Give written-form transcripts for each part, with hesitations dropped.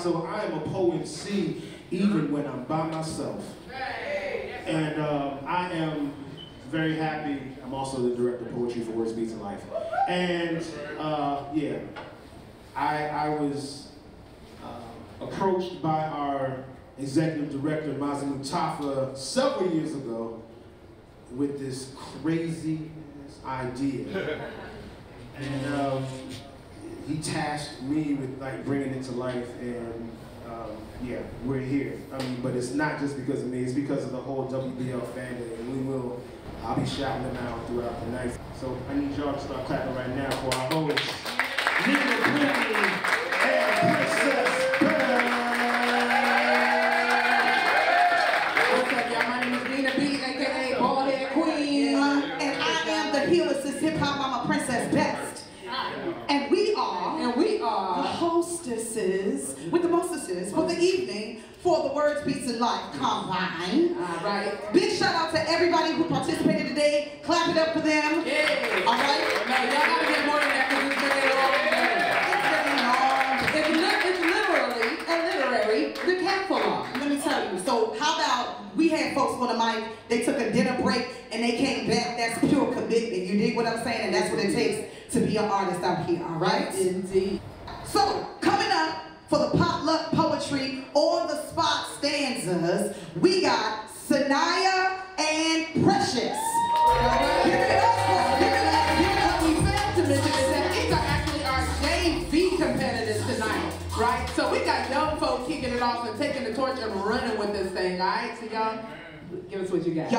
So I am a poet C even when I'm by myself. And I am very happy. I'm also the director of poetry for Words Beats in Life. And yeah, I was approached by our executive director, Mazimu Tafa, several years ago with this crazy idea. And he tasked me with like bringing it to life, and yeah, we're here. I mean, but it's not just because of me, it's because of the whole WBL family, and I'll be shouting them out throughout the night. So I need y'all to start clapping right now for our hosts, Nina Queen and Princess Bell. What's up, y'all? My name is Nina B, aka Bald Head Queen, and I am the Helix's Hip Hop Mama Princess Best. And we are the hostesses with the mostesses for the evening for the Words Beats in Life Combine. All right. Big shout out to everybody who participated today. Clap it up for them. Yeah. All right. No, y'all gotta get more than that because it's literally a literary decathlon. Let me tell you. So how about we had folks on the mic, they took a dinner break and they came back. That's pure commitment. You dig what I'm saying? And that's what it takes to be an artist out here, all right? Indeed. So, coming up for the potluck poetry on the spot stanzas, we got Sanaya and Precious. Give it up. We failed to mention is that these are actually our JV competitors tonight, right? So we got young folk kicking it off and taking the torch and running with this thing, all right? So y'all, give us what you got.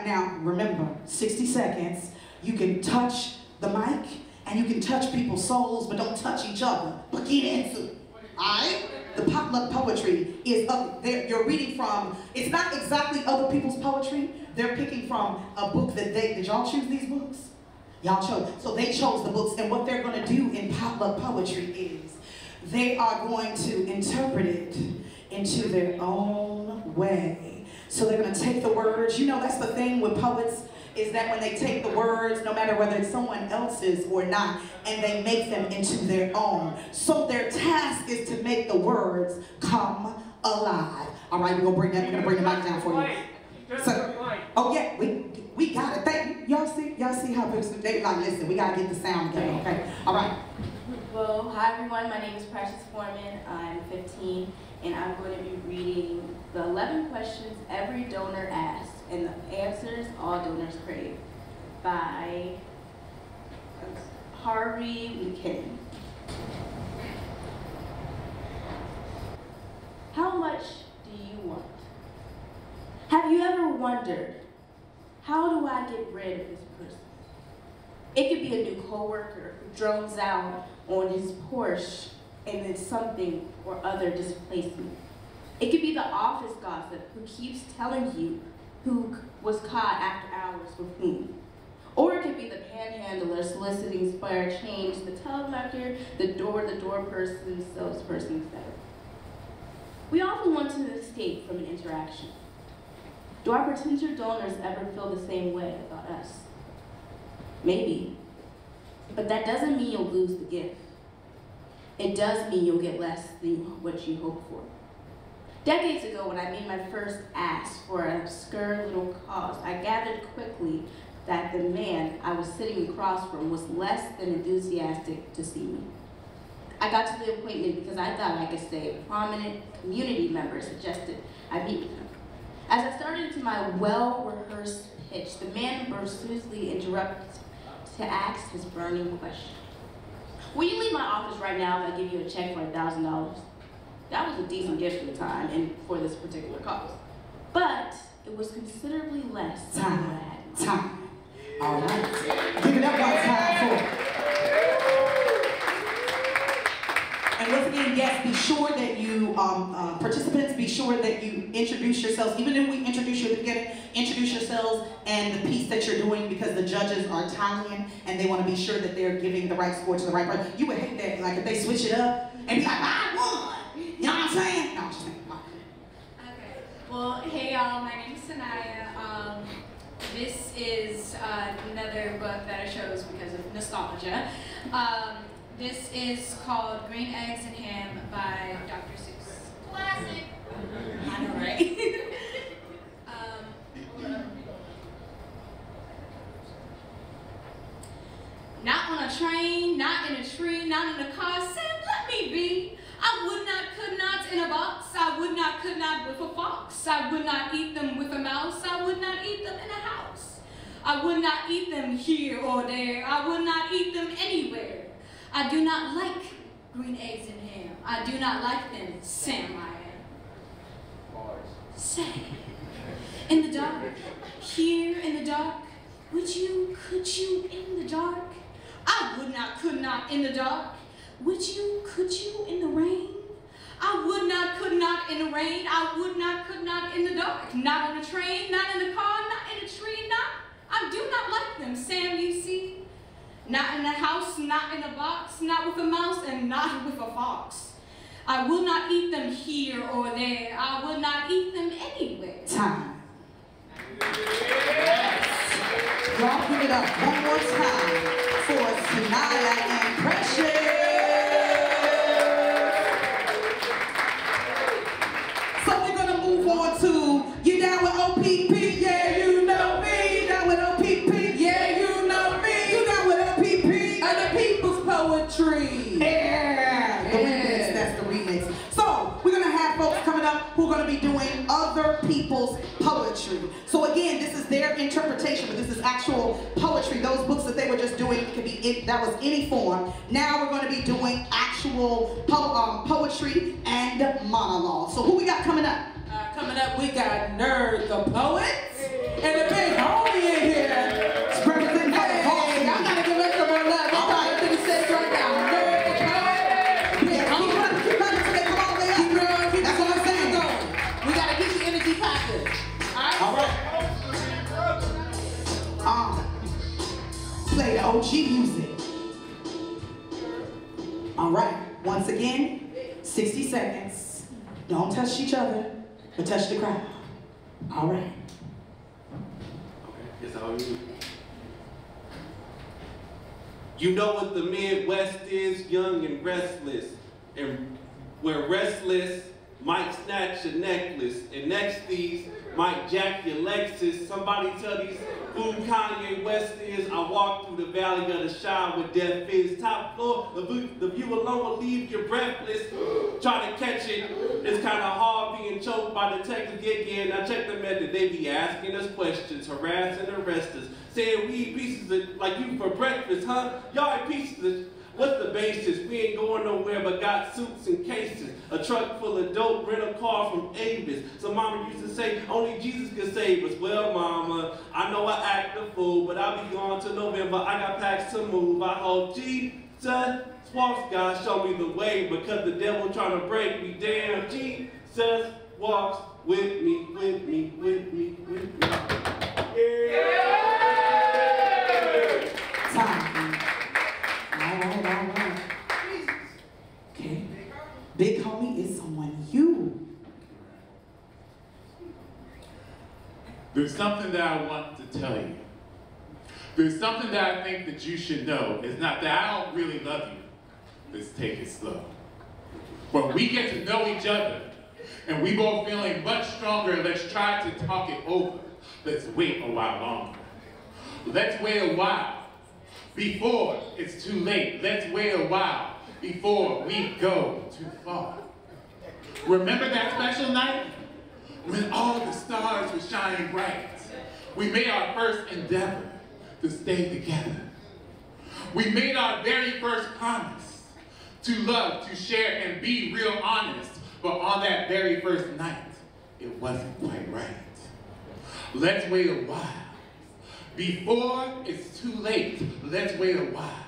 Now, remember, 60 seconds. You can touch the mic, and you can touch people's souls, but don't touch each other. But get into it, all right? The potluck poetry is up there. You're reading from, it's not exactly other people's poetry. They're picking from a book that did y'all choose these books? Y'all chose, so they chose the books, and what they're gonna do in potluck poetry is they are going to interpret it into their own way. So they're gonna take the words, you know, that's the thing with poets, is that when they take the words, no matter whether it's someone else's or not, and they make them into their own. So their task is to make the words come alive. All right, we're gonna bring the mic down for you. So, oh yeah, we got it. Thank you. Y'all see how they like, listen, we gotta get the sound together, okay? All right. Well, hi everyone, my name is Precious Foreman. I'm 15, and I'm going to be reading the 11 questions every donor asks and the answers all donors crave by Harvey McKinnon. How much do you want? Have you ever wondered, how do I get rid of this person? It could be a new coworker who drones out on his Porsche and then something or other displaced me. It could be the office gossip who keeps telling you who was caught after hours with whom. Or it could be the panhandler soliciting spare change, the telemarketer, the door-to-door person, salesperson, etc. We often want to escape from an interaction. Do our potential donors ever feel the same way about us? Maybe, but that doesn't mean you'll lose the gift. It does mean you'll get less than what you hoped for. Decades ago, when I made my first ask for an obscure little cause, I gathered quickly that the man I was sitting across from was less than enthusiastic to see me. I got to the appointment because I thought I could stay. A prominent community member suggested I meet with him. As I started into my well-rehearsed pitch, the man mercilessly interrupted to ask his burning question. Will you leave my office right now if I give you a check for $1,000? That was a decent gift at the time and for this particular cause. But it was considerably less than what I had in mind. Time. All right. Give it up one time for And once again, yes, be sure that you, participants, be sure that you introduce yourselves. Even if we introduce you at the beginning, introduce yourselves and the piece that you're doing, because the judges are Italian and they want to be sure that they're giving the right score to the right person. You would hate that, like if they switch it up and be like, I won. You know what I'm saying? No, I'm just saying. Okay. Well, hey y'all, my name's Sanaya. This is another book that I chose because of nostalgia. This is called Green Eggs and Ham by Dr. Seuss. Classic. I know, right? Not on a train, not in a tree, not in a car. Sam, let me be. I would not, could not in a box. I would not, could not with a fox. I would not eat them with a mouse. I would not eat them in a house. I would not eat them here or there. I would not eat them anywhere. I do not like green eggs and ham. I do not like them, Sam I am. Say, in the dark, here in the dark, would you, could you in the dark? I would not, could not in the dark. Would you, could you in the rain? I would not, could not in the rain. I would not, could not in the dark. Not in a train, not in a car, not in a tree, not. I do not like them, Sam, you see. Not in a house, not in a box, not with a mouse, and not with a fox. I will not eat them here or there. I will not eat them anywhere. Time. Y'all give it up one more time for Sanaya and Precious. So we're going to move on to, you down with OPP? Yeah, you know me. Down with OPP? Yeah, you know me. You down with OPP? And the people's poetry. Yeah. The remix, that's the remix. So we're going to have folks coming up who are going to be doing other people's poetry. So again, this is their interpretation, but this is actual poetry. Those books that they were just doing, could be that was any form. Now we're going to be doing actual poetry and monologue. So who we got coming up? Coming up, we got Nerd the Poet and the big homie in here. It's representing hey, I'm gonna give us some more love. All right, to the stage right now. Nerd the Poet. Big homie. Keep running till they come all the way up. Keep growing. That's what I'm saying. We gotta keep the energy popping. All right. Play the OG music. All right. Once again, 60 seconds. Don't touch each other, but touch the crowd. All right. Okay, it's all you. You know what the Midwest is, young and restless. And where restless might snatch your necklace, and next these might jack your Lexus. Somebody tell these who Kanye West is. I walk through the valley of the shadow with death is. Top floor, the view alone will leave you breathless. Try to catch it, it's kind of hard being choked by detectives. Again, I check the method, they be asking us questions, harass and arrest us. Saying we eat pieces of, like you for breakfast, huh? Y'all eat pieces of, what's the basis? We ain't going nowhere but got suits and cases. A truck full of dope, rent a car from Avis. So mama used to say, only Jesus could save us. Well, mama, I know I act a fool, but I'll be gone till November. I got packs to move. I hope Jesus walks, God, show me the way, because the devil trying to break me. Damn, Jesus walks with me, with me, with me, with me. Yeah. Time. All right. Okay. Big homie is on you. There's something that I want to tell you. There's something that I think that you should know. It's not that I don't really love you. Let's take it slow. When we get to know each other, and we both feeling much stronger, let's try to talk it over. Let's wait a while longer. Let's wait a while before it's too late. Let's wait a while before we go too far. Remember that special night when all the stars were shining bright? We made our first endeavor to stay together. We made our very first promise to love, to share, and be real honest. But on that very first night, it wasn't quite right. Let's wait a while. Before it's too late, let's wait a while.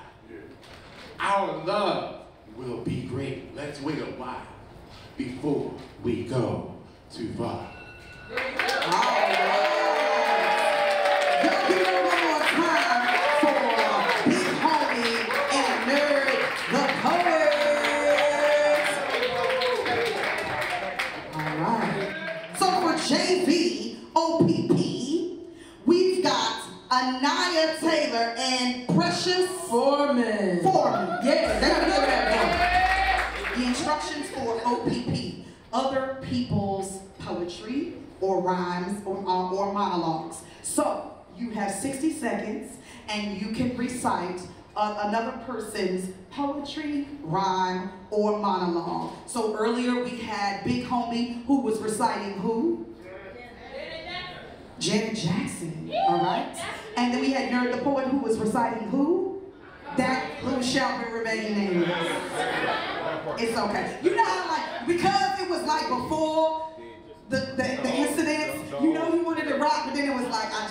Our love will be great. Let's wait a while before we go too far. All right. Y'all give it up one more time for Big Homie and Nerd the Poet. All right. So for JV OPP, we've got Anaya Taylor and Precious Foreman. Yeah, they gotta do that. The instructions for OPP: other people's poetry or rhymes or monologues. So you have 60 seconds and you can recite another person's poetry, rhyme, or monologue. So earlier we had Big Homie who was reciting who? Janet Jackson, all right? And then we had Nerd the Poet who was reciting who? That who shall remain nameless. It's okay. You know how like, because it was like before the incidents, you know he wanted to rock, but then it was like, I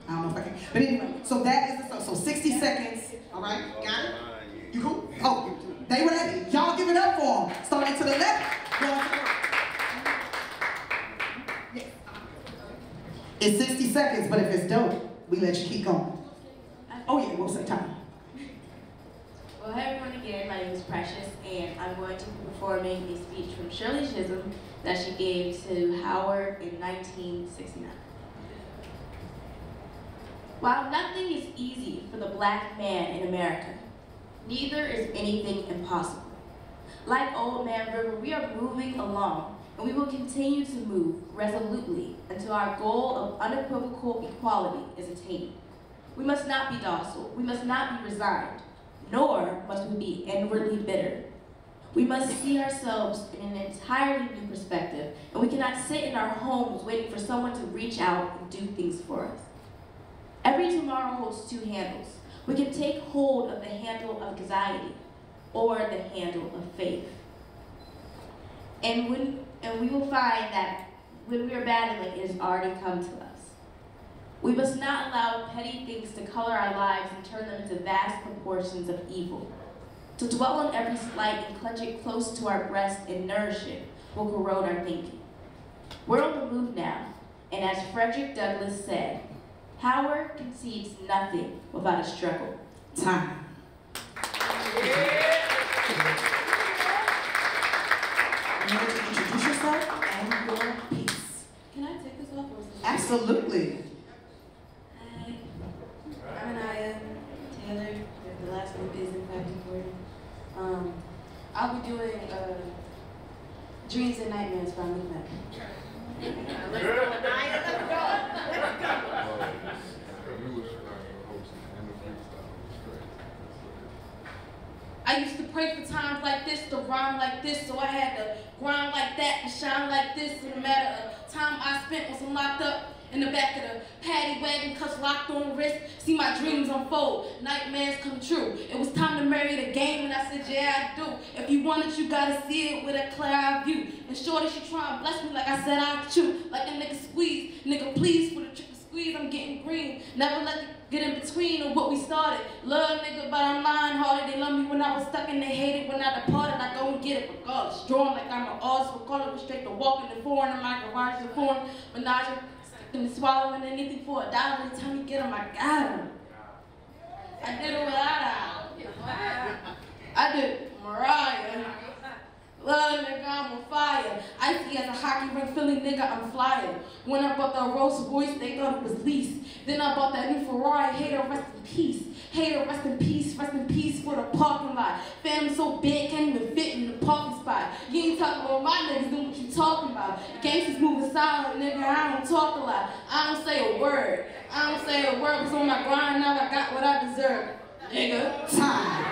don't know if I can. But anyway, so that is the so 60 seconds, all right? Got it? You cool? Oh, they ready? Y'all give it up for them. Starting to the left, going to the right. Yes. It's 60 seconds, but if it's dope, we let you keep going. Oh yeah, what's that time? Well, hey everyone again, my name is Precious, and I'm going to be performing a speech from Shirley Chisholm that she gave to Howard in 1969. While nothing is easy for the black man in America, neither is anything impossible. Like Old Man River, we are moving along, and we will continue to move resolutely until our goal of unequivocal equality is attained. We must not be docile, we must not be resigned, nor must we be inwardly bitter. We must see ourselves in an entirely new perspective, and we cannot sit in our homes waiting for someone to reach out and do things for us. Every tomorrow holds two handles. We can take hold of the handle of anxiety or the handle of faith. And we will find that when we are battling, it has already come to us. We must not allow petty things to color our lives and turn them into vast proportions of evil. To dwell on every slight and clutch it close to our breast and nourish it will corrode our thinking. We're on the move now, and as Frederick Douglass said, power concedes nothing without a struggle. Time. Remember to introduce yourself and your piece. Can I take this off? Or is it Absolutely. Hi, I'm Anaya Taylor. The last name is in fact important. I'll be doing Dreams and Nightmares by Luke Mack. Let's go, Anaya. Let's go. Let's go. I used to pray for times like this, to rhyme like this, so I had to grind like that, to shine like this. In a matter of time I spent once I'm locked up in the back of the paddy wagon, cuffs locked on the wrist, see my dreams unfold, nightmares come true. It was time to marry the game, and I said, yeah, I do. If you want it, you gotta see it with a clear eye view. And shorty, she try and bless me like I said I'd chew, like a nigga squeeze. Nigga, please, for the trick of squeeze, I'm getting green. Never let it get in between of what we started. Love nigga, but I'm lying-hearted. They love me when I was stuck and they hated when I departed. I go and get it regardless. Drawn like I'm an artist, for color, but straight to walking the foreign. I'm like a garage the foreign. Menage, and swallowing anything for $1. Every time you get them, I got them. I did it without I did Mariah. Love nigga, I'm on fire. Icy as a hockey ring, Philly nigga, I'm flying. When I bought the Rolls Royce, they thought it was leased. Then I bought that new Ferrari, hater, rest in peace. Hater, rest in peace for the parking lot. Family so big, can't even fit in the parking spot. You ain't talking about my niggas, doing what you talking about. Gangsters moving silent, nigga, I don't talk a lot. I don't say a word. I don't say a word, cause on my grind now I got what I deserve. Nigga. Time.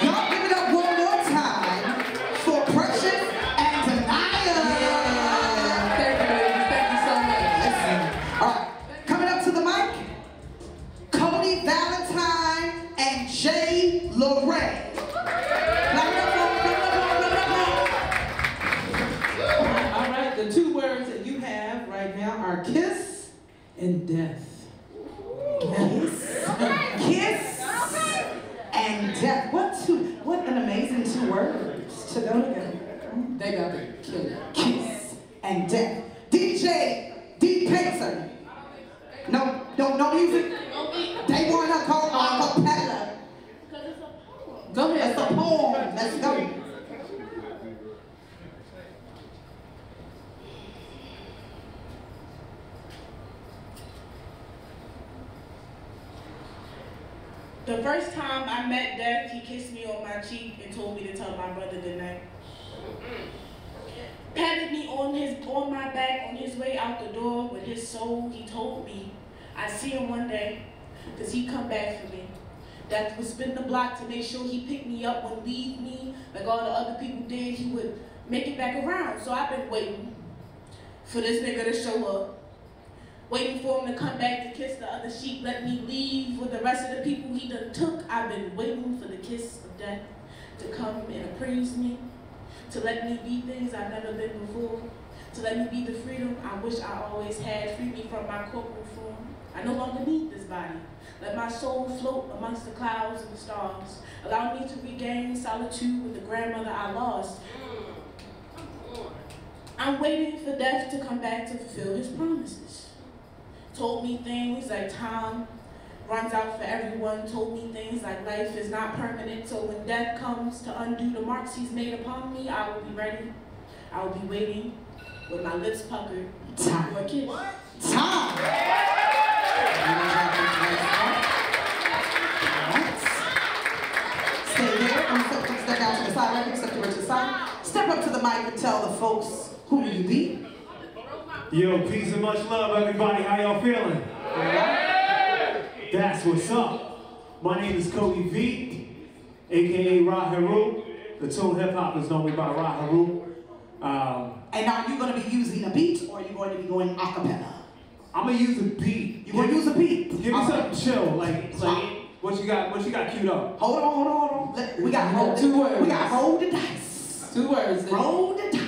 Y'all give it up one more time for Precious and Anaya. Thank you, ladies. Thank you so much. Listen. All right, coming up to the mic, Cody Valentine and Jay Lorraine. All right, the two words that you have right now are kiss and death. Kiss and death. What an amazing two words to go together. They got to kill it. Kiss and death. DJ D. Painter. No music. They want to go a cappella. Go ahead. It's a poem. Let's go. The first time I met Death, he kissed me on my cheek and told me to tell my brother good night. Patted me on my back on his way out the door with his soul. He told me I'd see him one day, cause he'd come back for me. Death would spin the block to make sure he picked me up, wouldn't leave me like all the other people did. He would make it back around. So I've been waiting for this nigga to show up. Waiting for him to come back to kiss the other sheep, let me leave with the rest of the people he done took. I've been waiting for the kiss of death to come and appraise me, to let me be things I've never been before, to let me be the freedom I wish I always had, free me from my corporal form. I no longer need this body. Let my soul float amongst the clouds and the stars. Allow me to regain solitude with the grandmother I lost. I'm waiting for death to come back to fulfill his promises. Told me things like time runs out for everyone. Told me things like life is not permanent. So when death comes to undo the marks he's made upon me, I will be ready. I will be waiting with my lips puckered for a kiss. Time. Stay there. Step out to the side. Right here. Step to the side. Step up to the mic and tell the folks who you be. Yo, peace and much love, everybody. How y'all feeling? That's what's up. My name is Cody V, aka Ra Haru. The tune hip hop is known by Ra Haru. And are you going to be using a beat or are you going to be going a cappella? I'm gonna use a beat. You going to use a beat? Give me something chill, like what you got queued up? Hold on. We got roll 2 words. We got roll the dice. 2 words. Roll the dice.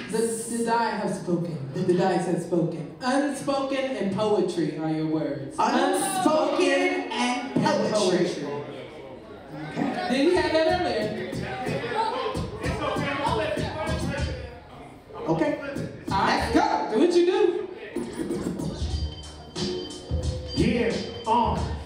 The die have spoken. The dice have spoken. Unspoken and poetry are your words. Unspoken and poetry. Okay. Didn't you have that earlier? Okay. Let's go. Do what you do.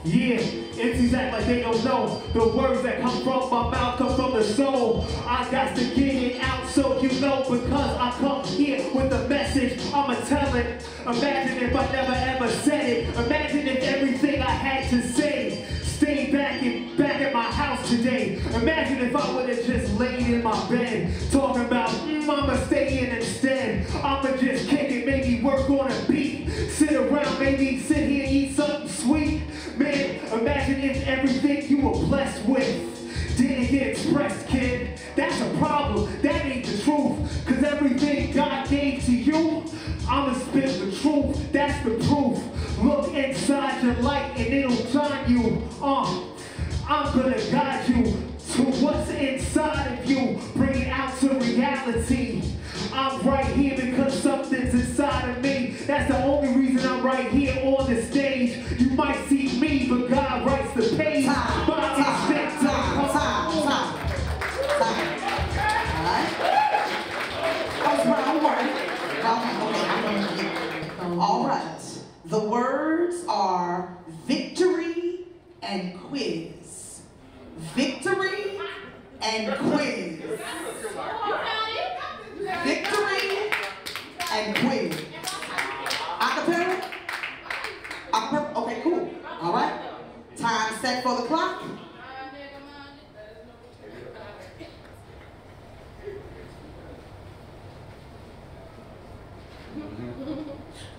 Yeah, MCs act like they don't know. The words that come from my mouth come from the soul. I got to get it out so you know, because I come here with a message, I'ma tell it. Imagine if I never ever said it. Imagine if everything I had to say stayed back at my house today. Imagine if I would have just laid in my bed talking about, I'ma stay in instead. I'ma just kick it, maybe work on a beat. Sit around, maybe sit here and eat something sweet. Man, imagine if everything you were blessed with didn't get expressed, kid. That's a problem, that ain't the truth. Cause everything God gave to you, I'ma spit the truth, that's the proof. Look inside your light and it'll shine you. I'm gonna guide you to what's inside of you. Bring it out to reality. I'm right here because something's inside of me. That's the only reason I'm right here on the stage. You might see me, but God writes the page. Time. All right. The words are victory and quiz. Victory and quiz. Victory and quiz. Acapella? Acapella? Okay, cool. All right. Time set for the clock.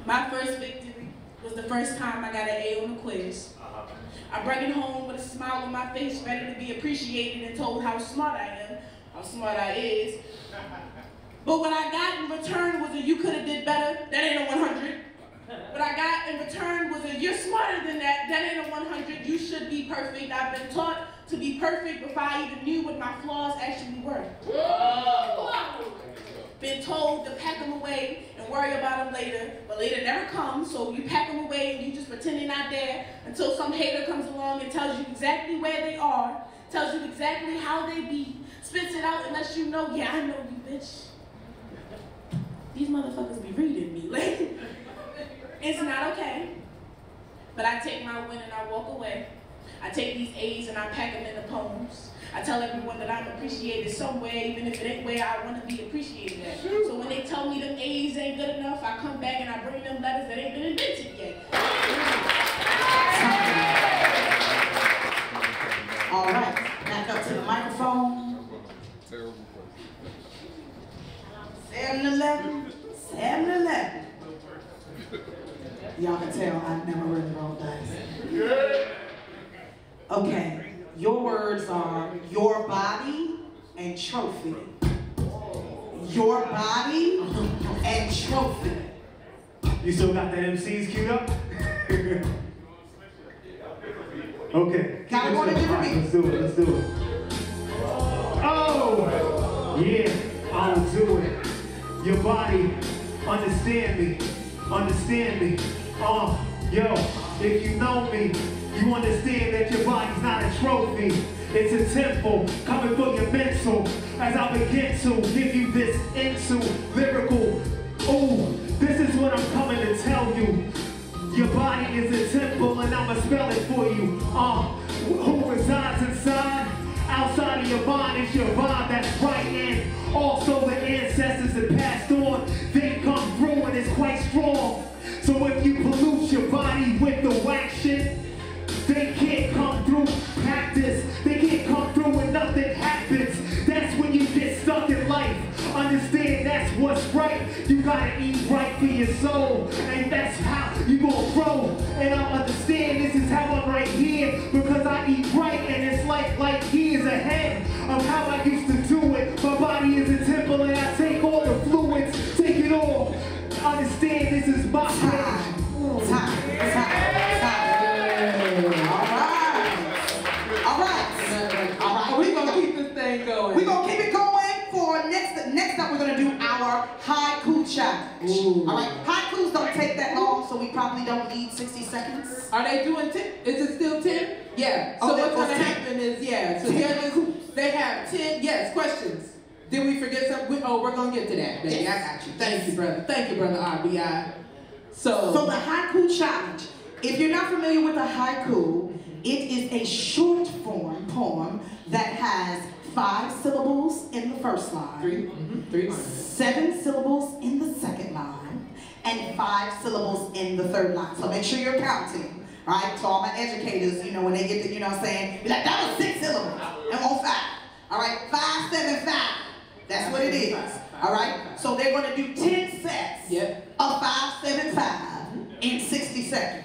My first victory was the first time I got an A on the quiz. I brought it home with a smile on my face, ready to be appreciated and told how smart I am, how smart I is. But what I got in return was a you could have did better, that ain't a 100. What I got in return was a you're smarter than that, that ain't a 100. You should be perfect. I've been taught to be perfect before I even knew what my flaws actually were. Whoa. been told to pack them away and worry about them later, but later never comes, so you pack them away and you just pretend they're not there until some hater comes along and tells you exactly where they are, tells you exactly how they be, spits it out and lets you know, yeah, I know you, bitch. These motherfuckers be reading me. Like, it's not okay. But I take my win and I walk away. I take these A's and I pack them in the poems. I tell everyone that I'm appreciated somewhere, even if it ain't where I want to be appreciated at. So when they tell me them A's ain't good enough, I come back and I bring them letters that ain't been invented yet. All right, back up to the microphone. 7-Eleven, 7-Eleven. Y'all can tell I've never really rolled dice. Okay, your words are your body and trophy. Your body and trophy. You still got the MCs queued up? Okay. Got it on a different beat. Let's do it, let's do it. Oh! Yeah, I'll do it. Your body, understand me. Understand me. Yo, if you know me, you understand that your body's not a trophy. It's a temple coming for your mental as I begin to give you this into lyrical. Ooh, this is what I'm coming to tell you. Your body is a temple and I'ma spell it for you. Who resides inside? Outside of your mind is your vibe, that's right. And also the ancestors that passed on, they come through and it's quite strong. So if you pollute your body with the whack shit, they can't come through practice. They can't come through when nothing happens. That's when you get stuck in life. Understand that's what's right. You gotta eat right for your soul. And that's how you gonna grow. And I understand this is how I'm right here. Because I eat right and it's like years ahead of how I used to do it. My body is a temple and I take all the fluids, take it all. Understand this is my time. We're gonna keep it going for next up we're gonna do our haiku challenge. Ooh. All right, haikus don't take that long, so we probably don't need 60 seconds. Are they doing 10? Is it still 10? Yeah. So Oh, what's gonna 10. happen is, yeah, so they have 10, yes, questions. Did we forget something? We're gonna get to that, baby. Yes. I got you. Thank you, brother. Thank you, brother RBI. So the haiku challenge. If you're not familiar with a haiku, it is a short form poem that has 5 syllables in the first line, 3 lines. 7 syllables in the second line, and 5 syllables in the third line. So make sure you're counting, right? So all my educators, you know, when they get to, you know what I'm saying, be like, that was 6 syllables, and on 5. All right, 5, 7, 5. That's what it is. All right, so they're going to do 10 sets of 5, 7, 5 in 60 seconds.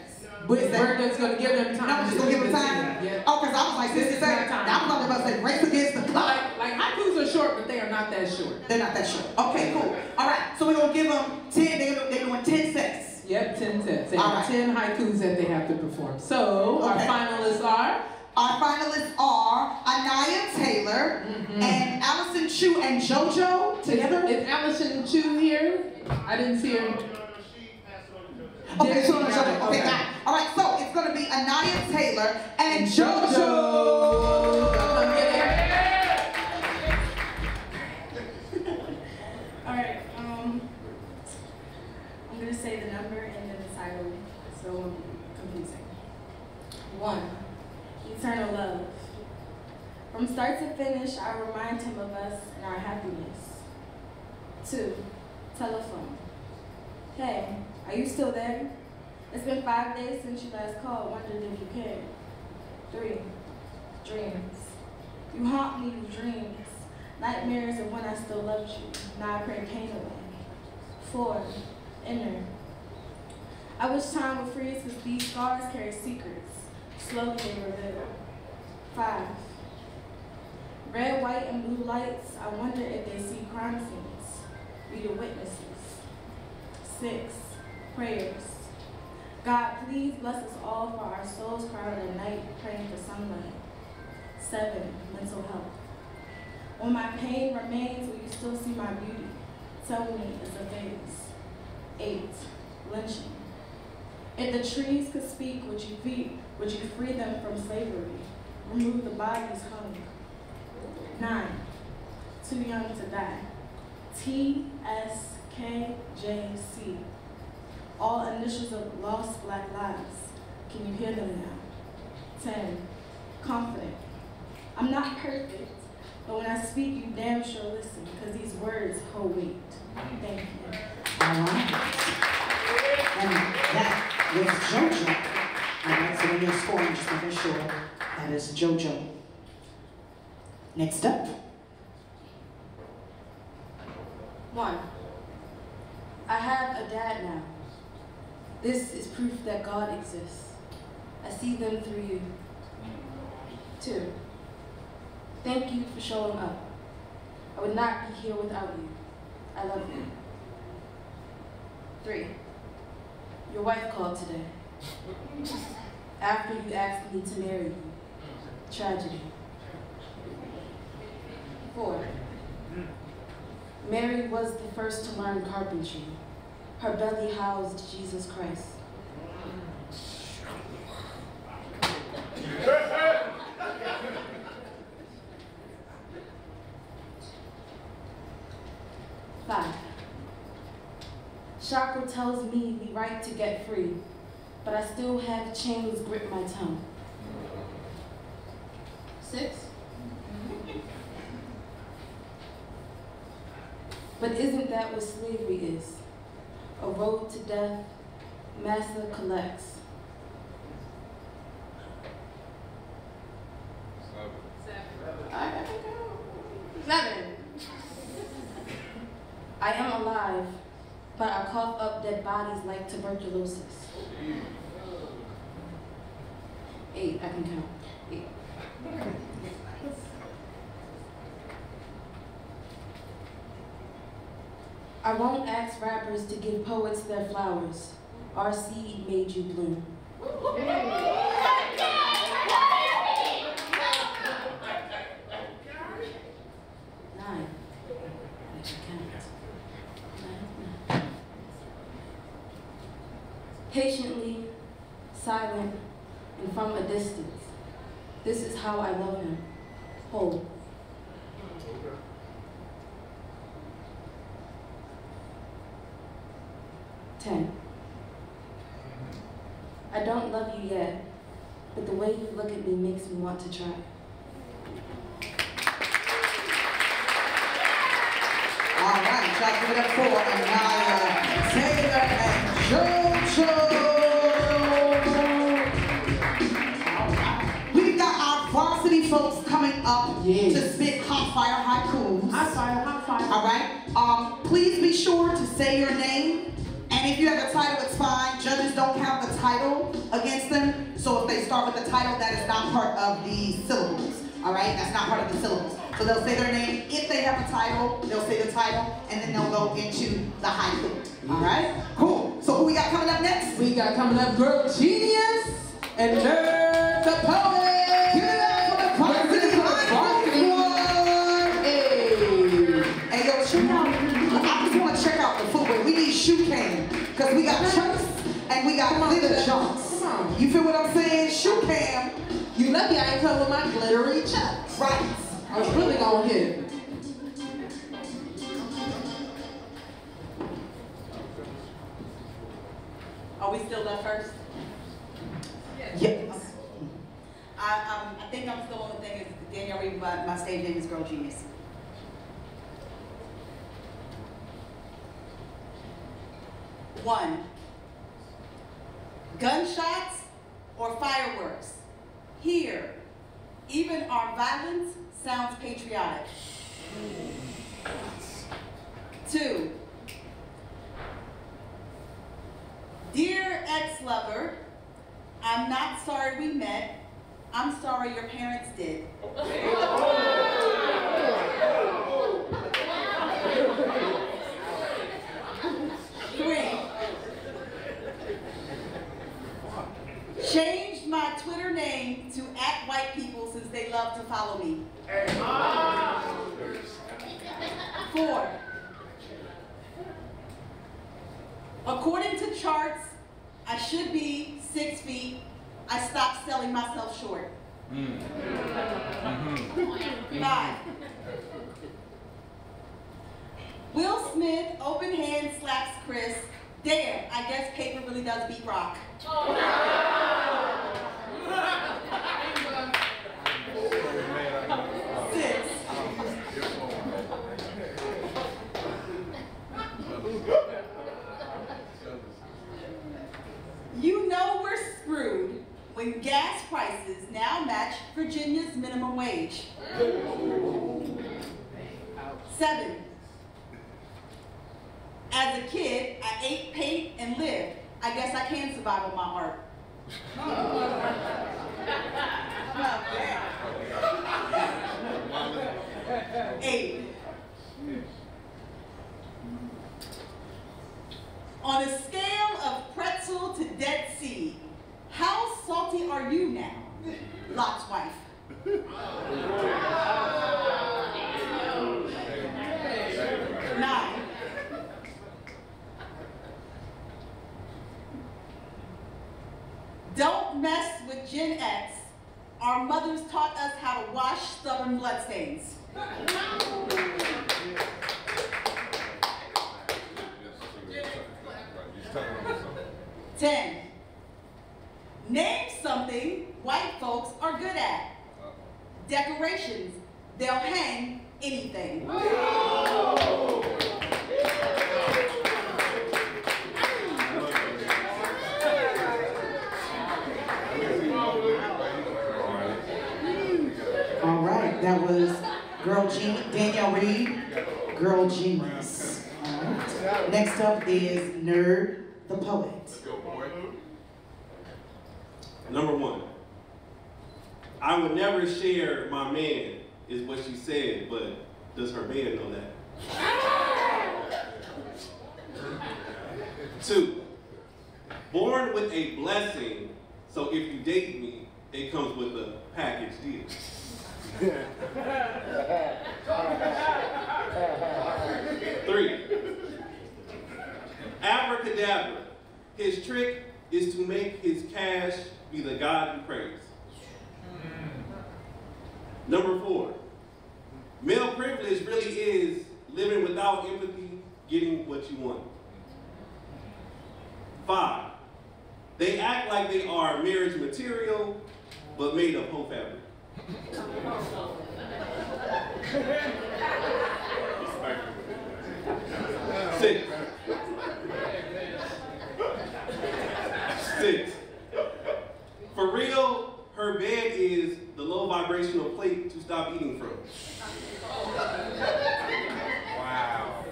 We're just going to give them time. No, I'm just going to give them time? Yeah. Oh, because I was like 60 seconds. I was about to say race against the clock. Like haikus are short, but they are not that short. They're not that short. Okay, cool. All right, so we're going to give them 10, they're doing 10 sets. Yep, 10 sets. They All have right. 10 haikus that they have to perform. So, our finalists are? Our finalists are Anaya Taylor and Allison Chu and JoJo together. Is Allison Chu here? I didn't see her. Okay, so got it. All right, so it's going to be Anaya Taylor and JoJo. All right, I'm gonna say the number and then the title, so confusing. 1, eternal love. From start to finish, I remind him of us and our happiness. 2, telephone. Hey, are you still there? It's been 5 days since you last called, wondered if you cared. 3, dreams. You haunt me with dreams. Nightmares of when I still loved you. Now I pray pain away. 4, inner. I wish time would freeze because these scars carry secrets. Slowly they reveal. 5, red, white, and blue lights. I wonder if they see crime scenes. Be the witnesses. 6, prayers. God, please bless us all for our souls crowded at night, praying for sunlight. 7, mental health. When my pain remains, will you still see my beauty? tell me it's a phase. 8, lynching. If the trees could speak, would you free them from slavery? Remove the bodies hung. 9, too young to die. TSKJC. All initials of lost Black lives. Can you hear them now? 10, confident. I'm not perfect, but when I speak, you damn sure listen, because these words hold weight. Thank you. All right. And that was JoJo. All right, so when you're scoring, just making sure that is JoJo. Next up. 1, I have a dad now. This is proof that God exists. I see them through you. 2, thank you for showing up. I would not be here without you. I love you. 3, your wife called today. After you asked me to marry you. Tragedy. 4, Mary was the first to learn carpentry. Her belly housed Jesus Christ. 5, chakra tells me the right to get free, but I still have chains grip my tongue. 6, but isn't that what slavery is? A road to death, master collects. 7, I am alive, but I cough up dead bodies like tuberculosis. 8, I can count. 8. I won't ask rappers to give poets their flowers. Our seed made you bloom. 9. Patiently, silent, and from a distance. This is how I love him, whole. 10. I don't love you yet, but the way you look at me makes me want to try. All right, y'all give it up for Anaya, Taylor, and JoJo. All right. We've got our varsity folks coming up to spit hot fire haikus. Hot fire, hot fire. All right. Please be sure to say your name. And if you have a title, it's fine. Judges don't count the title against them. So if they start with the title, that is not part of the syllables. All right? That's not part of the syllables. So they'll say their name. If they have a title, they'll say the title, and then they'll go into the haiku. All right? Cool. So who we got coming up next? We got coming up Girl Genius and Nerd the Poet. Give it up for the varsity haiku. Hey, yo, check out. I just want to check out the footwear. We need shoe cam. Because we got chunks and we got glitter chunks. Come on. You feel what I'm saying? Shoe cam. You lucky I ain't come with my glittery chucks. Right. I was really gonna hit it. Are we still left first? Yes. I think I'm still on the thing. Danielle Reed, my stage name is Girl Genius. One, gunshots or fireworks? Here, even our violence sounds patriotic. 2, dear ex-lover, I'm not sorry we met. I'm sorry your parents did. 3, changed my Twitter name to @whitepeople since they love to follow me. 4, According to charts, I should be 6 feet. I stopped selling myself short. 5. Will Smith open hand slaps Chris. Damn, I guess paper really does beat rock. 6. You know we're screwed when gas prices now match Virginia's minimum wage. 7. As a kid, I ate, paint, and lived. I guess I can survive on my art. 8. On a scale of pretzel to Dead Sea, how salty are you now? Lot's wife. 9. Don't mess with Gen X. Our mothers taught us how to wash stubborn bloodstains. 10. Name something white folks are good at. Decorations. They'll hang anything. All right, that was Girl Genius, Danielle Reed, Girl Genius. All right. Next up is Nerd the Poet. Number 1. I would never share my man, is what she said, but does her man know that? 2. Born with a blessing, so if you date me, it comes with a package deal. 3. Abracadabra. His trick is to make his cash be the God he prays. Number 4. Male privilege really is living without empathy, getting what you want. 5. They act like they are marriage material, but made of whole fabric. 6. 6. For real, her bed is the low vibrational plate to stop eating from. Wow.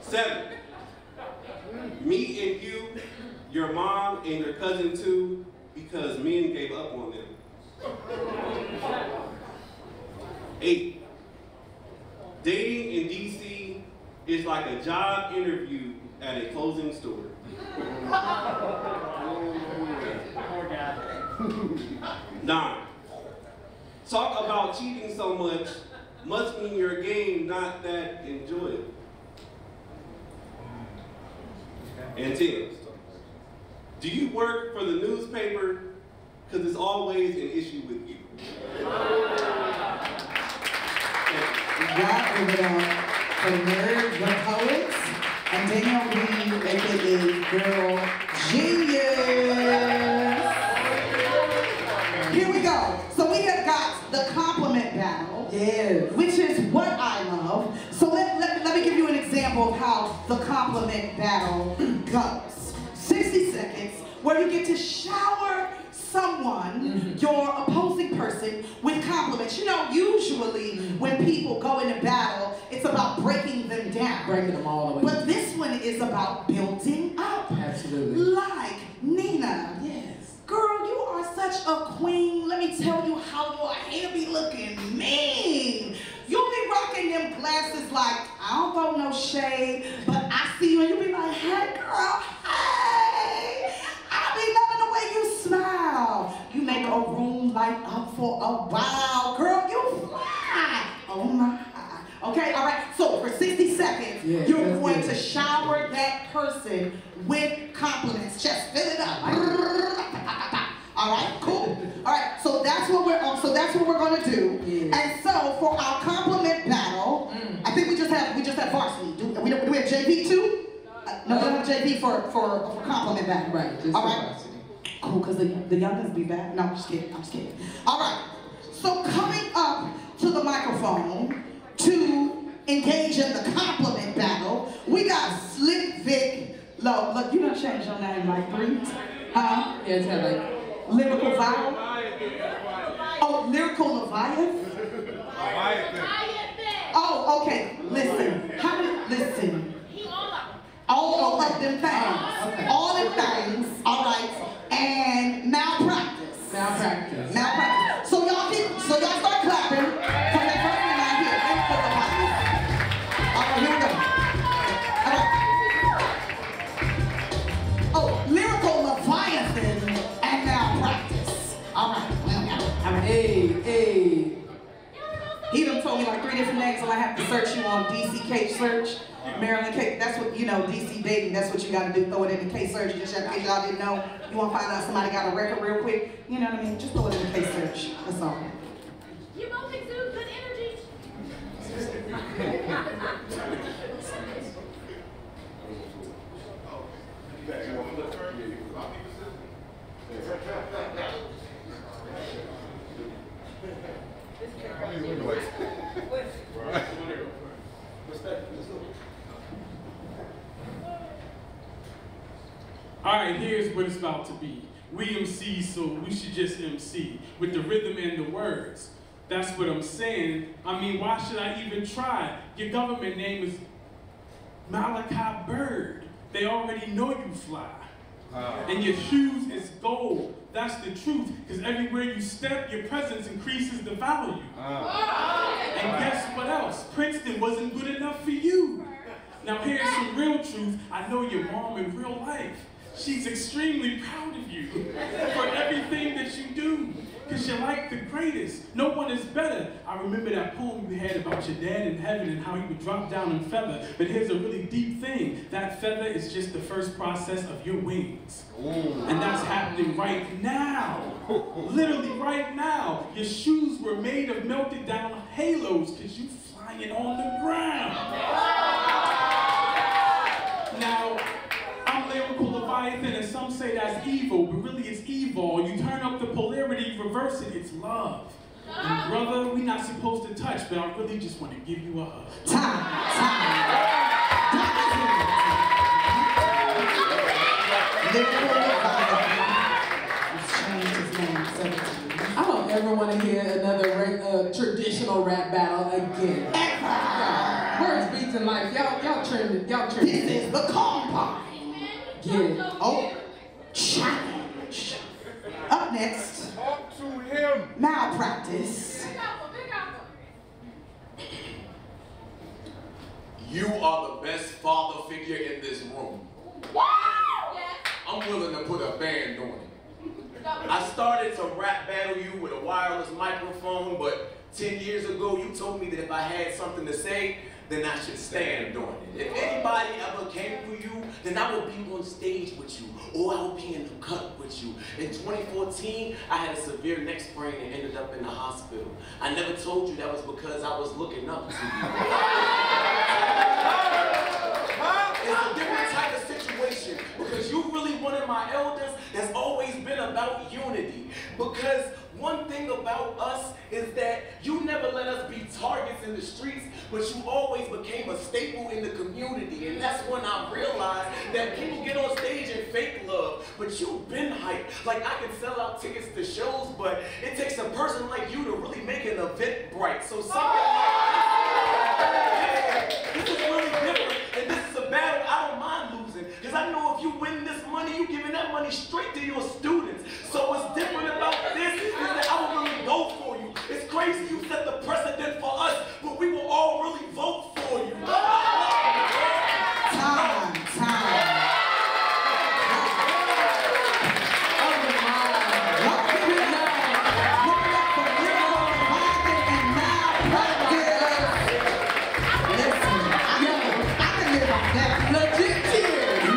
7. Me and you, your mom and your cousin too, because men gave up on them. 8. Dating in DC is like a job interview at a closing store. 9. Talk about cheating so much must mean your game not that enjoyable. And 10. Do you work for the newspaper? Because it's always an issue with you. Y'all give it up for Nerd the Poet and Danielle Reed, aka Girl Genius. Here we go. So we have got the compliment battle, which is what I love. So let me give you an example of how the compliment battle goes. 60 seconds where you get to shower someone, your opposing person, with compliments. You know, usually when people go into battle, it's about breaking them down. Breaking them all the way. But this one is about building up. Absolutely. Like Nina. Yes. Girl, you are such a queen. Let me tell you how your hair be looking mean. You be rocking them glasses like, I don't throw no shade, but I see you and you be like, hey girl, hey. I be loving the way you smile. You make a room light up for a while. Girl, you fly. Oh my. Okay, all right. So for 60 seconds, you're person with compliments. Just fill it up. All right, cool. All right, so that's what we're going to do. Yeah. And so for our compliment battle, I think we just have varsity. Do we have JV too? No, we don't have JV for compliment battle. Right. Just all for right. varsity. Cool, because the youngins be back. No, I'm just kidding. All right. So coming up to the microphone to engage in the compliment battle, we got Slick Vic. Look, you done changed your name like 3. Huh? Yeah, it's kind of like Lyrical Vibe? Oh, Lyrical Leviathan? Oh, okay. Listen. Listen. All of them things. Okay. All them things. All right. And malpractice. malpractice. So y'all start clapping from that first one right here. All right, here we go. All right. Oh, Lyrical Leviathan and malpractice. All right. Hey. He done told me like 3 different names, so I have to search you on DC Case Search. Maryland Case, that's what, DC dating, that's what you gotta do, throw it in the case search, just in case y'all didn't know. You wanna find out somebody got a record real quick, you know what I mean? Just throw it in the case search, that's all. You both exude good energy. Alright, here's what it's about to be. We MC, so we should just MC with the rhythm and the words. That's what I'm saying. I mean, why should I even try? Your government name is Malachi Bird. They already know you fly. And your shoes is gold. That's the truth, because everywhere you step, your presence increases the value. And guess what else? Princeton wasn't good enough for you. Now here's some real truth. I know your mom in real life. She's extremely proud of you for everything that you do, because you're like the greatest. No one is better. I remember that poem you had about your dad in heaven and how he would drop down and feather. But here's a really deep thing. That feather is just the first process of your wings. And that's happening right now. Literally right now. Your shoes were made of melted down halos because you flying on the ground. Now, I'm Lyrical Leviathan, and some say that's evil, but really it's evil. You turn up the polarity, reverse it, it's love. And brother, we not supposed to touch, but I really just want to give you a hug. I don't ever want to hear another traditional rap battle again. Words, beats, and life. Y'all trend. This is the Combine. Get it. Oh, challenge. Up next, Talk to him. malpractice. You are the best father figure in this room. I'm willing to put a band on it. I started to rap battle you with a wireless microphone, but 10 years ago you told me that if I had something to say, then I should stand on it. If anybody ever came for you, then I would be on stage with you, or I would be in the cut with you. In 2014, I had a severe neck sprain and ended up in the hospital. I never told you that was because I was looking up to you. It's a different type of situation, because you really one of my elders that's always been about unity. Because one thing about us is that you never let us be targets in the streets, but you always became a staple in the community. And that's when I realized that people get on stage and fake love, but you've been hyped. Like, I can sell out tickets to shows, but it takes a person like you to really make an event bright. So something this is really different, and this is a battle I don't mind losing, because I know if you win this money, you're giving that money straight to your students. So what's different about this is that I will really go for you. It's crazy you set the precedent for us, but we will all really vote for you. Time. Legit tears.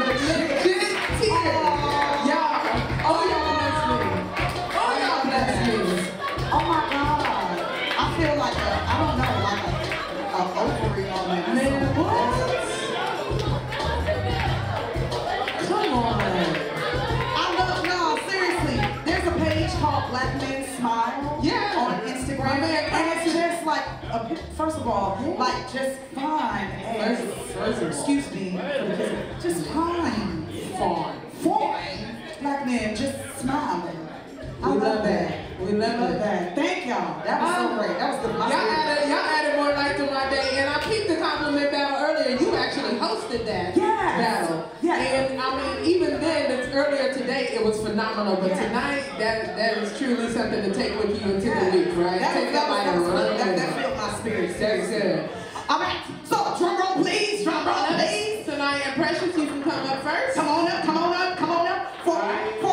Man, what? Come on. I love y'all, seriously. There's a page called Black Men Smile on Instagram. And it's just like, first of all, like just fine. Excuse me. Just fine. Fine. Black men just smiling. I love that. We love that. Thank y'all. That was so great. That was good. Y'all added more light to my day, and I peeped the compliment battle earlier. You actually hosted that battle. Yeah. And I mean, even then, earlier today, it was phenomenal. But tonight, that is truly something to take with you into the week, right? Take that by the run. That filled my spirit. That's good. All right. So drum roll, please. Drum roll, please. Tonight, and Precious, you can come up first. Come on up. Come on up. Come on up. For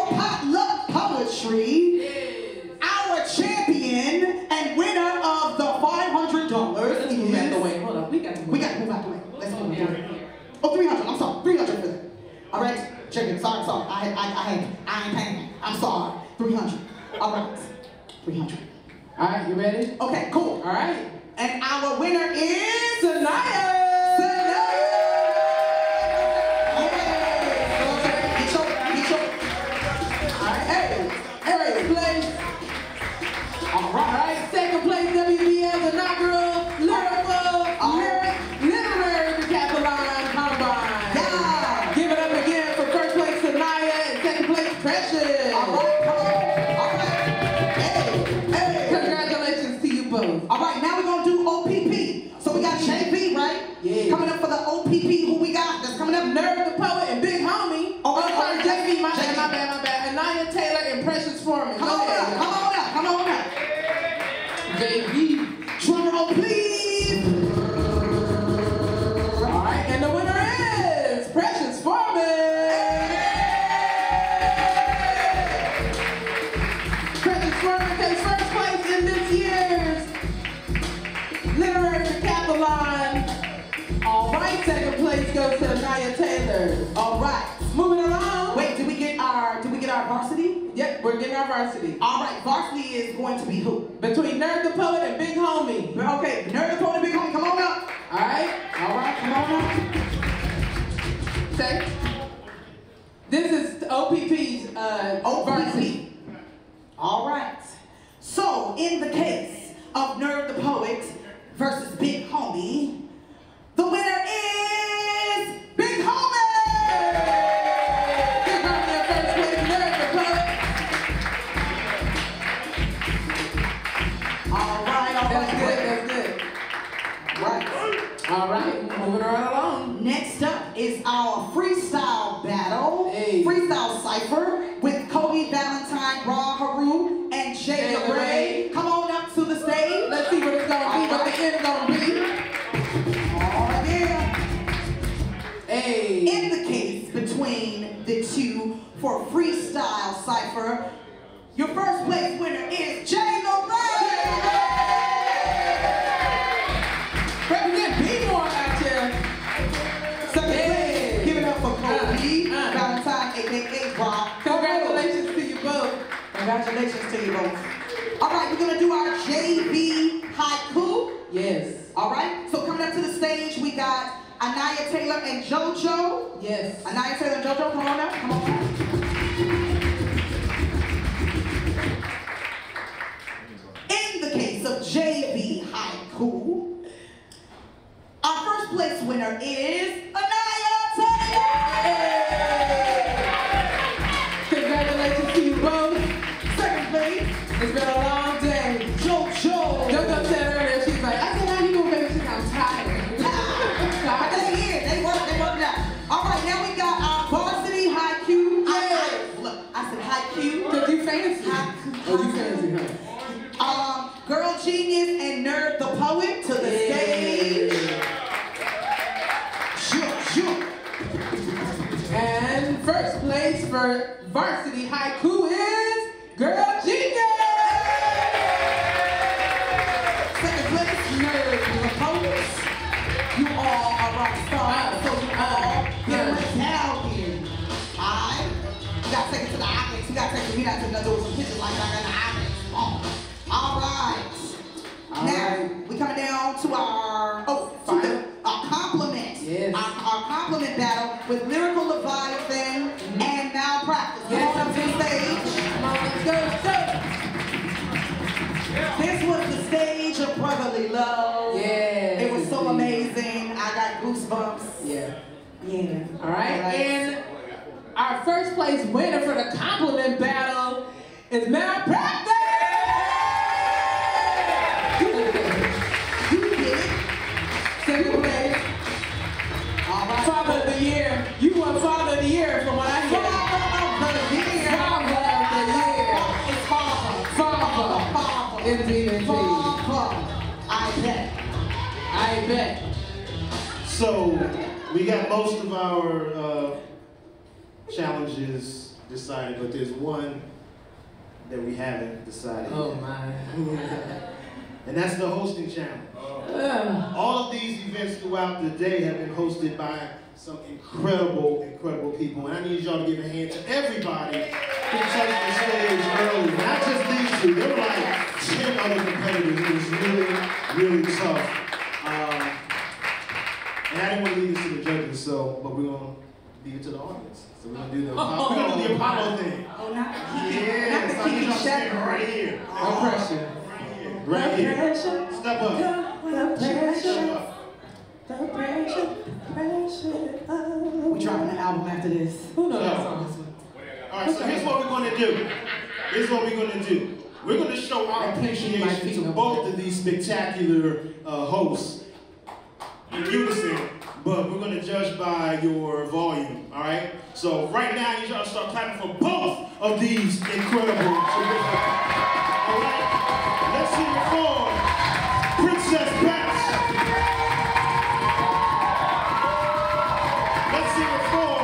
potluck poetry, our champion and winner of the $500. Let's move out the way. Hold on. We got to move out the way. Let's move out the way. Oh, 300. I'm sorry. 300 for that. All right. Chicken. Sorry. I ain't paying. I'm sorry. 300. All right. 300. All right. You ready? Okay. Cool. All right. And our winner is Sanaya. Alright, second place WBL inaugural literary decathlon combine. Yeah. Give it up again for first place Sanaya and second place Precious. Alright. Hey. Congratulations to you both. Alright, now we're gonna do OPP. So we got JB, right? Yeah. Coming up for the OPP, who we got? That's coming up. Nerd the Poet and Big Homie. Sorry, JB, my bad. Anaya Taylor and Precious Foreman. Come on up. JB. Drum roll, please. All right, and the winner is Precious Foreman. Precious Foreman takes first place in this year's literary decathlon. All right, second place goes to Anaya Taylor. All right, moving along. Wait, did we get our varsity? Yep, we're getting our varsity. All right, varsity is going to be who? Between Nerd the Poet and Big Homie. Okay, Nerd the Poet and Big Homie, come on up. All right, come on up. Say, this is OPP's varsity. All right. So, in the case of Nerd the Poet versus Big Homie, the winner is Big Homie. All right, moving right along. Next up is our freestyle battle, freestyle cipher with Cody Valentine, Raw Haru, and Jay LeRae. Come on up to the stage. Let's see what it's gonna be, what the end's gonna be. Oh yeah. Hey. In the case between the two for freestyle cipher, your first place winner is Jay LeRae. Represent B-More out here. Second place, give it up for Cody Valentine, aka Rob. Congratulations to you both. Congratulations to you both. All right, we're gonna do our JB haiku. Yes. All right, so coming up to the stage, we got Anaya Taylor and JoJo. Yes. Anaya Taylor and JoJo, come on up, come on up. In the case of JB haiku, our first place winner is Anaya Taylor! Congratulations to you both. Second place, it's been a long day. JoJo. JoJo said earlier, she's like, I said, how you doing, baby? She's like, I'm tired. They worked out. All right, now we got our varsity haiku. Look, I said haiku. Cause you fancy. Oh, you fancy, huh? Girl Genius and Nerd the Poet to the stage. And first place for varsity haiku is Girl Genius. Second place, Nerd the Poet. You all are rock stars, so you all get a medallion. Alright? You gotta take it to the audience. You gotta take it to me, not to do some pictures like that in the audience. Alright. Now, we coming down to our final our compliment battle with Lyrical Leviathan and Malpractice. Come on up to the stage. Come on, let's go, let's go. This was the stage of Brotherly Love. Yeah. It was so amazing. I got goosebumps. Yeah. Yeah. All right. And our first place winner for the compliment battle is Malpractice. You did it. Second place. All right. Father of the Year. You won Father of the Year from what I hear. Father of the Year. Father of the Year. It's Father. Father. Father. Indeed, indeed. Father. I bet. So, we got most of our challenges decided, but there's one that we haven't decided Oh yet. my. And that's the hosting challenge. All of these events throughout the day have been hosted by some incredible, incredible people. And I need y'all to give a hand to everybody who touched the stage early. Not just these two, there were like 10 other competitors. It was really, really tough. And I didn't want to leave this to the judges, but we're going to leave it to the audience. So we're going to do the Apollo thing. Oh, not Yeah, so I need y'all to stand right here. No pressure. Right here. Step up. The Step up. We dropping an album after this. Who knows that song? All right, so here's what we're going to do. Here's what we're going to do. We're going to show our appreciation to both of these spectacular hosts in unison, but we're going to judge by your volume, all right? So right now, I need y'all to start clapping for both of these incredible, all right? Let's see it for Princess Bats. Let's see it for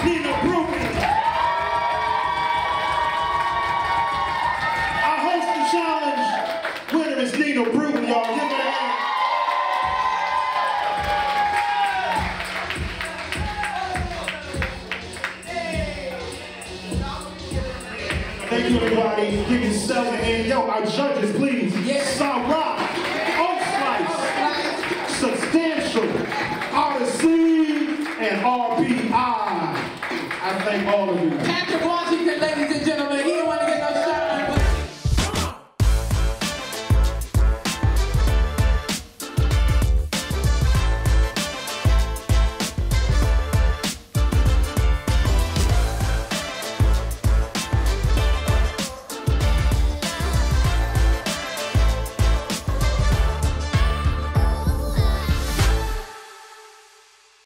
Nina Bruton. Our hosting challenge winner is Nina Bruton, y'all. Give her a hand. Thank you, everybody. Give yourselves a hand. Yo, our judges, please. Yes. Sarah, Oak Slice, Substantial, RC, and RPI. I thank all of you. Patrick Washington.